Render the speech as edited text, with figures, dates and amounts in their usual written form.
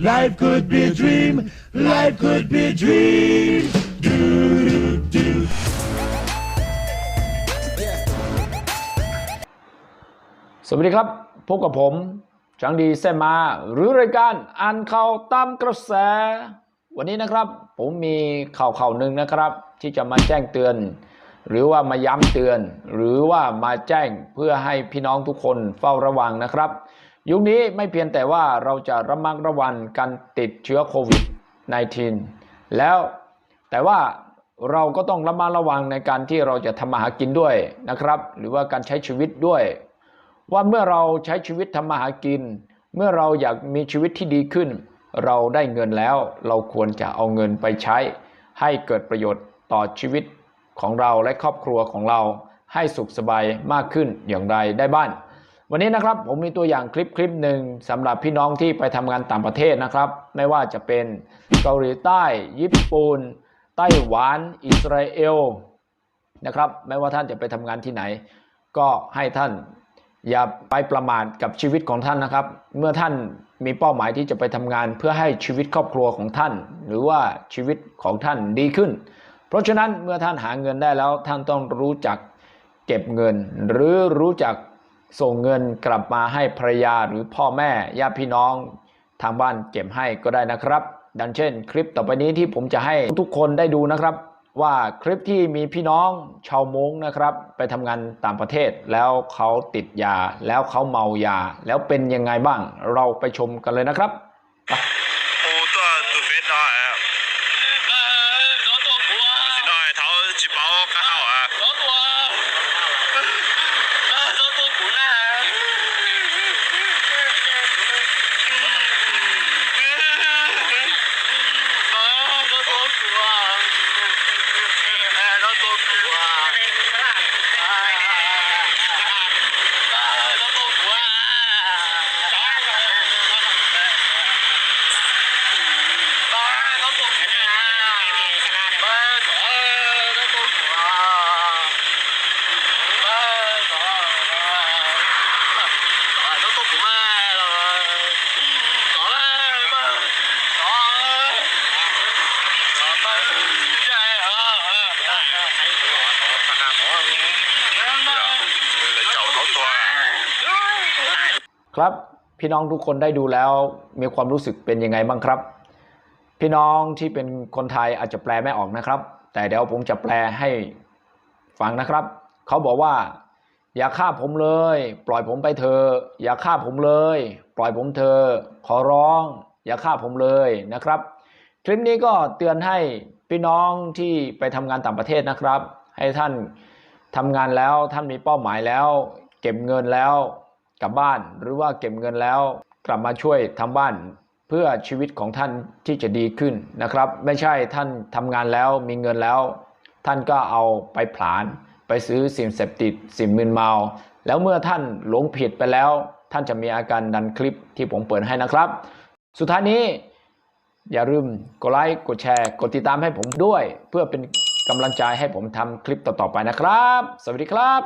Life could be a dream. Life could be a dream. Do do do. สวัสดีครับพบกับผมจังดีเซมาหรือรายการอ่านข่าวตามกระแสวันนี้นะครับผมมีข่าวหนึ่งนะครับที่จะมาแจ้งเตือนหรือว่ามาย้ำเตือนหรือว่ามาแจ้งเพื่อให้พี่น้องทุกคนเฝ้าระวังนะครับยุคนี้ไม่เพียงแต่ว่าเราจะระมัดระวังการติดเชื้อโควิด -19 แล้วแต่ว่าเราก็ต้องระมัดระวังในการที่เราจะทำมาหากินด้วยนะครับหรือว่าการใช้ชีวิตด้วยว่าเมื่อเราใช้ชีวิตทำมาหากินเมื่อเราอยากมีชีวิตที่ดีขึ้นเราได้เงินแล้วเราควรจะเอาเงินไปใช้ให้เกิดประโยชน์ต่อชีวิตของเราและครอบครัวของเราให้สุขสบายมากขึ้นอย่างไรได้บ้างวันนี้นะครับผมมีตัวอย่างคลิปหนึ่งสำหรับพี่น้องที่ไปทำงานต่างประเทศนะครับไม่ว่าจะเป็นเกาหลีใต้ญี่ปุ่นไต้หวันอิสราเอลนะครับไม่ว่าท่านจะไปทำงานที่ไหนก็ให้ท่านอย่าไปประมาทกับชีวิตของท่านนะครับเมื่อท่านมีเป้าหมายที่จะไปทำงานเพื่อให้ชีวิตครอบครัวของท่านหรือว่าชีวิตของท่านดีขึ้นเพราะฉะนั้นเมื่อท่านหาเงินได้แล้วท่านต้องรู้จักเก็บเงินหรือรู้จักส่งเงินกลับมาให้ภรรยาหรือพ่อแม่ญาติพี่น้องทางบ้านเก็บให้ก็ได้นะครับดังเช่นคลิปต่อไปนี้ที่ผมจะให้ทุกคนได้ดูนะครับว่าคลิปที่มีพี่น้องชาวม้งนะครับไปทำงานต่างประเทศแล้วเขาติดยาแล้วเขาเมายาแล้วเป็นยังไงบ้างเราไปชมกันเลยนะครับครับพี่น้องทุกคนได้ดูแล้วมีความรู้สึกเป็นยังไงบ้างครับพี่น้องที่เป็นคนไทยอาจจะแปลไม่ออกนะครับแต่เดี๋ยวผมจะแปลให้ฟังนะครับเขาบอกว่าอย่าฆ่าผมเลยปล่อยผมไปเถอะอย่าฆ่าผมเลยปล่อยผมเถอะขอร้องอย่าฆ่าผมเลยนะครับคลิปนี้ก็เตือนให้พี่น้องที่ไปทำงานต่างประเทศนะครับให้ท่านทำงานแล้วท่านมีเป้าหมายแล้วเก็บเงินแล้วกลับบ้านหรือว่าเก็บเงินแล้วกลับมาช่วยทำบ้านเพื่อชีวิตของท่านที่จะดีขึ้นนะครับไม่ใช่ท่านทำงานแล้วมีเงินแล้วท่านก็เอาไปผลาญไปซื้อสิ่งเสพติดสิ่งมึนเมาแล้วเมื่อท่านหลงผิดไปแล้วท่านจะมีอาการดันคลิปที่ผมเปิดให้นะครับสุดท้ายนี้อย่าลืมกดไลค์กดแชร์กดติดตามให้ผมด้วยเพื่อเป็นกำลังใจให้ผมทำคลิปต่อๆไปนะครับสวัสดีครับ